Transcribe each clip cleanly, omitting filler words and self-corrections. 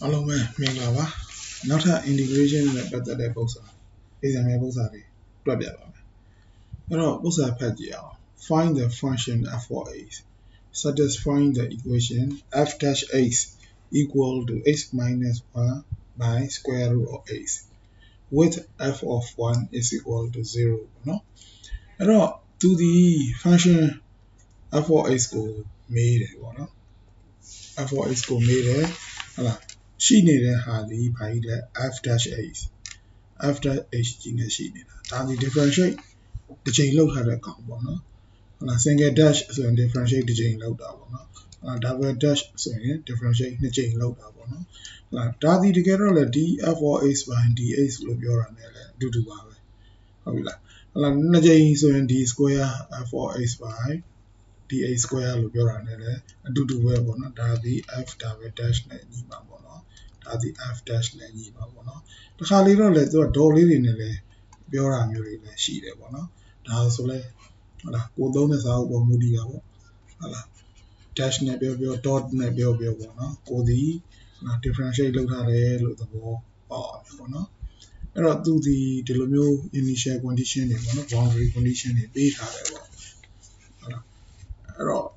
အားလုံးပဲမင်္ဂလာပါနောက်ထပ် integration နဲ့ပတ်သက်တဲ့ပုံစံ exam ရဲ့ပုံစံတွေတွက်ပြပါမယ်အဲ့တော့ပုံစံဖတ်ကြည့်အောင် find the function f of x satisfying the equation f dash x equal to x minus 1 by square root of x with f of 1 is equal to 0เนาะအဲ့တော့သူဒီ function f of x ကိုမေးတယ်ပေါ့နော် f of x ကိုမေးတယ်ဟုတ်လားရှိနေတဲ့ဟာဒီဘာကြီးလဲ f dash h f dash h ကြီးနဲ့ရှိနေတာဒါဒီ differentiate တစ်ချိန်လောက်ထားတဲ့ကောင်ပေါ့နော်ဟုတ်လား single dash ဆိုရင် differentiate တစ်ချိန်လောက်တာပေါ့နော်double dash ဆိုရင် differentiate နှစ်ချိန်လောက်တာပေါ့နော်ဟုတ်လားဒါဒီတကယ်တော့လေ d f of x by dx လို့ပြောတာ ਨੇ လေအတူတူပါပဲဟုတ်ပြီလားဟုတ်လားနှစ်ချိန်ဆိုရင် d square f of x by dx square လို့ပြောတာ ਨੇ လေအတူတူပဲပေါ့နော်ဒါဒီ f double dash နဲ့ညီမှာပေါ့နော်ဒါဒီ f dash နဲ့ညီမှာပေါ့နော်တခါလေတော့လေသူကဒေါ်လေးတွေနဲ့လည်းပြောတာမျိုးတွေလည်းရှိတယ်ပေါ့နော်ဒါဆိုလဲဟုတ်လားကိုသုံးတဲ့စာအုပ်ပေါ်မူတည်တာပေါ့ဟုတ်လား dash နဲ့ပြော dot နဲ့ပြောပေါ့နော်ကိုဒီ differentiate လုပ်ထားတယ်လို့သဘောပေါက်အောင်ပေါ့နော်အဲ့တော့သူဒီလိုမျိုး initial condition တွေပေါ့နော် boundary condition တွေပေးထားတယ်ပေါ့ဟုတ်လားအဲ့တော့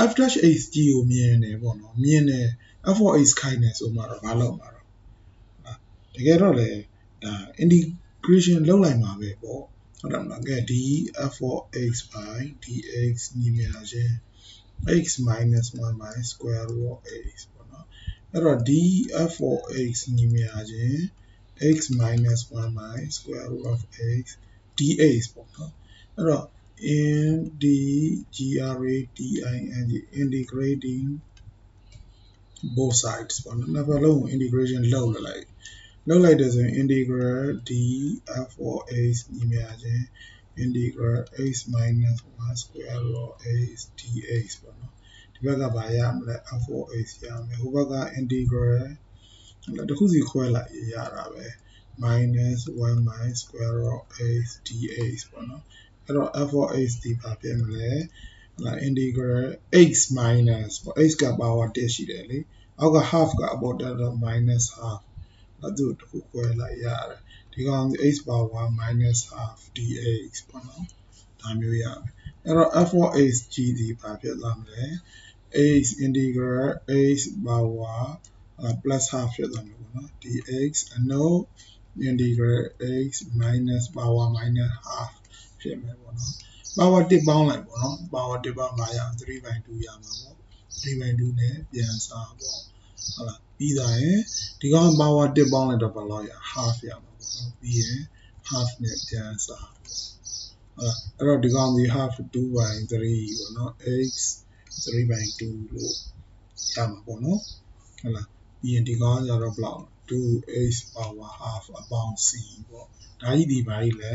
f dash h ကြီးကိုမြင်နေပေါ့နော်မြင်နေ f of x ခိုင်းနေဆိုမှတော့မလုပ်မှာတော့တကယ်တော့လေဒါ integration လုပ်လိုက်မှာပဲပေါ့ဟုတ်တယ်မလားကဲ d f of x by dx ညီမျှခြင်း x minus 1 by square root of x ပေါ့နော်အဲ့တော့ d f of x ညီမျှခြင်း x minus 1 by square root of x dx ပေါ့နော်အဲ့တော့ integrating both sides ပေါ့နော်နှစ်ဘက်လုံး integration လုပ်လိုက်တယ်ဆိုရင် integral d f of x ညီမျှခြင်း integral x minus 1 square root of x dx ပေါ့နော်ဒီဘက်ကဘာရမလဲ f of x ရမယ်ဟိုဘက်က integral တခုစီခွဲလိုက်ရတာပဲ minus 1 by square root of x dx ပေါ့နော်အဲ့တော့ f of x ဒီဘာဖြစ်မလဲintegral x minus ပေါ့ x က power 1ရှိတယ်လေအောက်က half ကအပေါ်တက်တော့ minus half အဲ့ဒါတခုခွဲလိုက်ရတယ်ဒီကောင် x power minus half dx ပေါ့နော်ဒါမျိုးရမယ်အဲ့တော့ f of x ကြီးဒီဘာဖြစ်လာမလဲ x integral x power plus half ဖြစ်သွားမယ်ပေါ့နော် dx အနုတ် integral x minus power minus half ဖြစ်မယ်ပေါ့နော် power 1ပေါင်းလိုက်ပေါ့နော် power 1ပေါင်းမှာရ3/2 ရမှာပေါ့3/2နဲ့ပြန်စားပေါ့ဟုတ်လားပြီးသားရင်ဒီကောင် power 1ပေါင်းလိုက်တော့ဘယ်လောက်ရ half ရမှာပေါ့နော်ပြီးရင် half နဲ့ပြန်စားပေါ့ဟုတ်လားအဲ့တော့ဒီကောင်ဒီ half 2/3ပေါ့နော် x 3/2လို့ရမှာပေါ့နော်ဟုတ်လားပြီးရင်ဒီကောင်ကျတော့ဘယ်လောက် 2x power half အပေါင်း c ပေါ့ဒါကြီးဒီဘာကြီးလဲ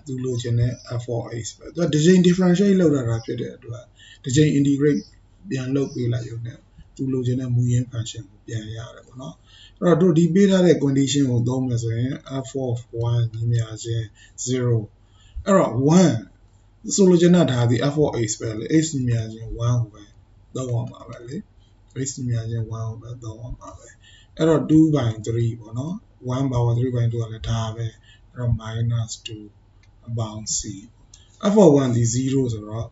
သူလိုချင်တဲ့ f of x ပဲသူကတစ်ချိန် differentiate လောက်တာဖြစ်တဲ့အတွက်တစ်ချိန် integrate ပြန်လုပ်ပေးလိုက်ရုံနဲ့သူလိုချင်တဲ့မူရင်း function ကိုပြန်ရတယ်ပေါ့နော်အဲ့တော့တို့ဒီပေးထားတဲ့ condition ကိုသုံးမယ်ဆိုရင် f of 1ညီမျှခြင်း 0အဲ့တော့1ဆိုလိုချင်တာဒါဒီ f of x ပဲလေ x ညီမျှခြင်း1ကိုပဲသုံးအောင်ပါပဲလေ x ညီမျှခြင်း1ကိုပဲသုံးအောင်ပါပဲအဲ့တော့ 2/3 ပေါ့နော်1 power 3/2 ကလည်းဒါပဲအဲ့တော့ minus 2 about c f of 1ဒီ 0ဆိုတော့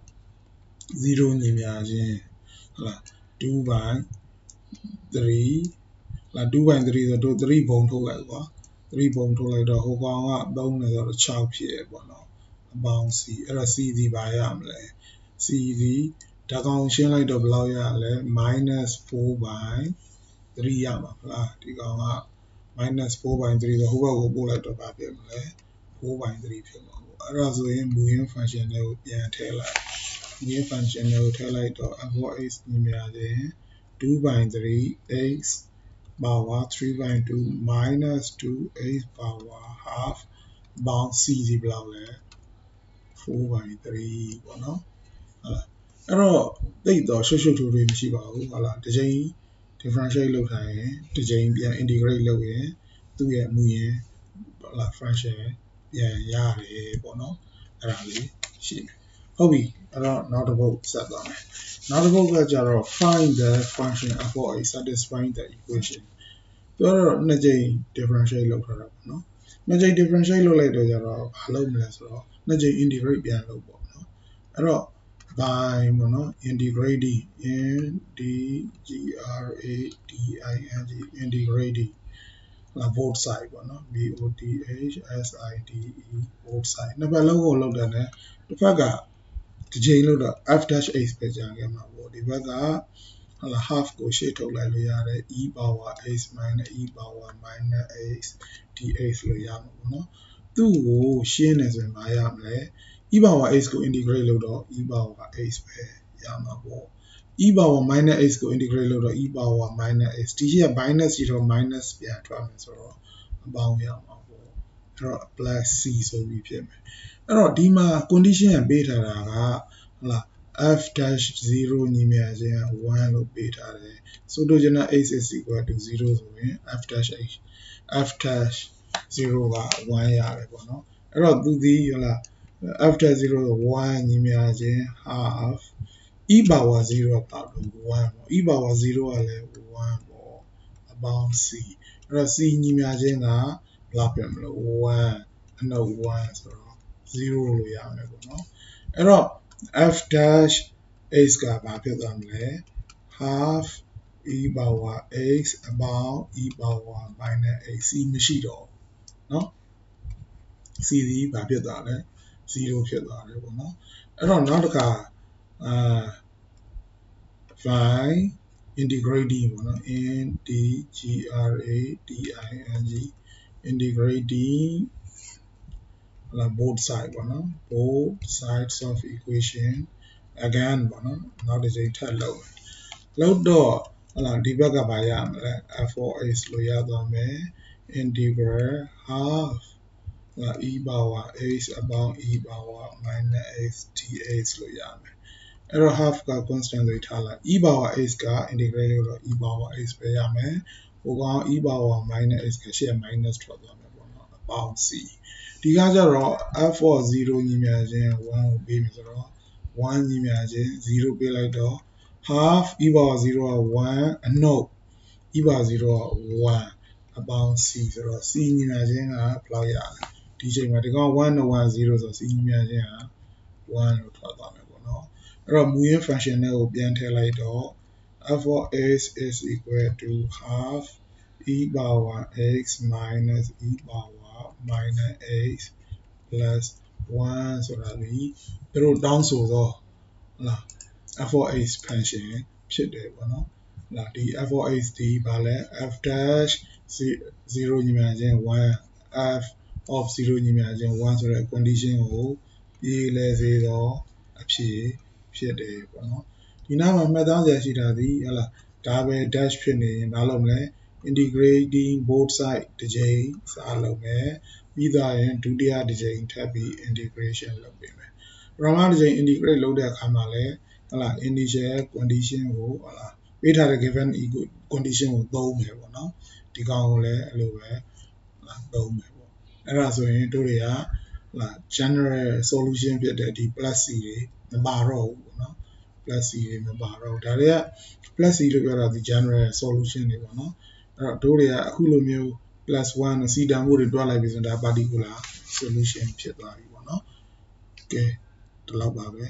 0ညီမျှခြင်းဟုတ်လား2/3လာ 2/3 ဆိုတော့3ဘုံထုတ်လိုက်ကွာ3ဘုံထုတ်လိုက်တော့ဟိုကောင်က3နဲ့ဆိုတော့6ဖြစ်ရပေါ့နော်အပေါင်း c အဲ့တော့ c ဒီဘာရမလဲ c ဒီဓာတ်ကောင်ရှင်းလိုက်တော့ဘယ်လောက်ရလဲminus 4/3 ရမှာမလားဒီကောင်ကminus 4/3ဆိုဟိုဘက်ကိုပို့လိုက်တော့ဘာဖြစ်မလဲ4/3ဖြစ်မှာပေါ့အဲ့ဒါဆိုရင်မူရင်း function တွေကိုပြန်ထည့်လိုက်မူရင်း function တွေကိုထည့်လိုက်တော့ f of x ညီမျှခြင်း 2/3 x power 3/2 minus 2x power half bound c ဒီဘယ်လောက်လဲ4/3ပေါ့နော်ဟုတ်လားအဲ့တော့သိတော့ရှုပ်ထွေးမရှိပါဘူးဟုတ်လားတစ်ချိန် differentiate လုပ်ထားရင်တစ်ချိန်ပြန် integrate လုပ်ရင်သူ့ရဲ့မူရင်းဟုတ်လား function ပြန်ရတယ်ပေါ့နော်အဲ့ဒါလေးရှိမယ်ဟုတ်ပြီအဲ့တော့နောက်တစ်ပုဒ်ဆက်သွားမယ် နောက်တစ်ခုကကြတော့ find the function f of a satisfying the equation ပြောတော့နှစ်ကြိမ် differentiate လုပ်ထားတာပေါ့နော်နှစ်ကြိမ် differentiate လုပ်လိုက်တော့ကြတော့ဘာလုပ်မလဲဆိုတော့နှစ်ကြိမ် integrate ပြန်လုပ်ပေါ့နော်အဲ့တော့ by ပေါ့နော် integrating integrating both side ပေါ့နော် both side both side နှစ်ဘက်လုံးကိုလုပ်တယ်နဲ့တစ်ဖက်ကတစ်ချိန်လို့တော့ f dash h ပဲကြာခဲ့မှာပေါ့ဒီဘက်ကhalf ကိုရှေ့ထုတ်လိုက်လို့ရတယ် e power h minus e power minus h dh လို့ရမှာပေါ့နော်သူ့ကိုရှင်းနေဆိုရင်မရမလဲ e power h ကို integrate လုပ်တော့ e power h ပဲရမှာပေါ့ e power minus h ကို integrate လုပ်တော့ e power minus h ဒီရှိက minus ရှိတော့ minus ပြန်ထွက်မယ်ဆိုတော့အပေါင်းရမှာပေါ့အဲ့တော့ plus c ဆိုပြီးဖြစ်မယ်အဲ့တော့ဒီမှာ condition ပေးထားတာကဟုတ်လား f dash 0ညီမျှခြင်း1လို့ပေးထားတယ်ဆိုတော့ကျွန်တော် h is equal to 0ဆိုရင် f dash 0က1ရတယ်ပေါ့နော်အဲ့တော့သူဒီဟုတ်လား f dash 0က1ညီမျှခြင်း half e power 0ကပါလို့1ပေါ့ e power 0ကလည်း1ပေါ့အပေါင်း c အဲ့တော့ c ညီမျှခြင်းကဘယ်လောက်ဖြစ်မလို့1အနှုတ်1ဆိုတော့0လို့ရမယ်ပေါ့နော်အဲ့တော့ f dash h ကဘာဖြစ်သွားမလဲ half e power h about e power minus h c မရှိတော့เนาะ c ဒီဘာဖြစ်သွားလဲ0ဖြစ်သွားတယ်ပေါ့နော်အဲ့တော့နောက်တစ်ခါby integrating ပေါ့နော် integrating both side ပေါ့နော် both sides of equation again ပေါ့နော်နောက်တစ်ချိန်ထပ်လုပ်တော့ဟုတ်လားဒီဘက်ကဘာရမလဲ f of h လို့ရသွားမယ် integral half e power h about e power minus h dh လို့ရမယ်အဲ့တော့ half က constant တွေထားလိုက် e power h က integrate လို့တော့ e power h ပဲရမယ်ဟိုကောင် e power minus h ကရှေ့ minus ထွက်သွားမယ်ပေါ့နော်အပေါင်း c ဒီကကြတော့ f of 0ညီမျှခြင်း1ကိုပေးမယ်ဆိုတော့1ညီမျှခြင်း0ပေးလိုက်တော့ half e power 0က1အနှုတ် e power 0က1အပေါင်း c ဆိုတော့ c ညီမျှခြင်းကဘယ်လောက်ရလဲဒီချိန်မှာဒီကောင်1နဲ့1 0ဆို c ညီမျှခြင်းက1လို့ထွက်သွားမယ်ပေါ့နော်အဲ့တော့မူရင်း function တွေကိုပြန်ထည့်လိုက်တော့ f of h is equal to half e power x minus e power minus h plus 1ဆိုတာဒီသူတို့တောင်းဆိုတော့ဟုတ်လား f of h function ဖြစ်တယ်ပေါ့နော်ဟုတ်လားဒီ f of h ဒီဘာလဲ f dash 0ညီမျှခြင်း1 f of 0ညီမျှခြင်း1ဆိုတဲ့ condition ကိုပြည်လဲစေတော့အဖြစ်ဖြစ်တယ်ပေါ့နော်ဒီနောက်မှာမှတ်သားစရာရှိတာဒီဟုတ်လားဒါပဲ dash ဖြစ်နေရင်ဘာလုပ်မလဲ integrating both side တစ်ကြိမ်စလုပ်မယ်ပြီးသားရင်ဒုတိယတစ်ကြိမ်ထပ်ပြီး integration လုပ်ပေးမယ်ပထမတစ်ကြိမ် integrate လုပ်တဲ့အခါမှာလဲဟုတ်လား initial condition ကိုဟုတ်လားပေးထားတဲ့ given condition ကိုသုံးမယ်ပေါ့နော်ဒီကောင်ကိုလည်းအဲ့လိုပဲသုံးမယ်ပေါ့အဲ့ဒါဆိုရင်တို့တွေကဟုတ်လား general solution ဖြစ်တဲ့ဒီ plus c တွေမပါတော့ဘူးပေါ့နော် plus c တွေမပါတော့ဘူးဒါတွေက plus c လို့ပြောတာဒီ general solution တွေပေါ့နော်အဲ့တော့တို့တွေကအခုလိုမျိုး plus 1 c တန်ဖို့တွေတွက်လိုက်ပြီဆိုရင်ဒါ particular solution ဖြစ်သွားပြီပေါ့နော်ကဲဒီလောက်ပါပဲ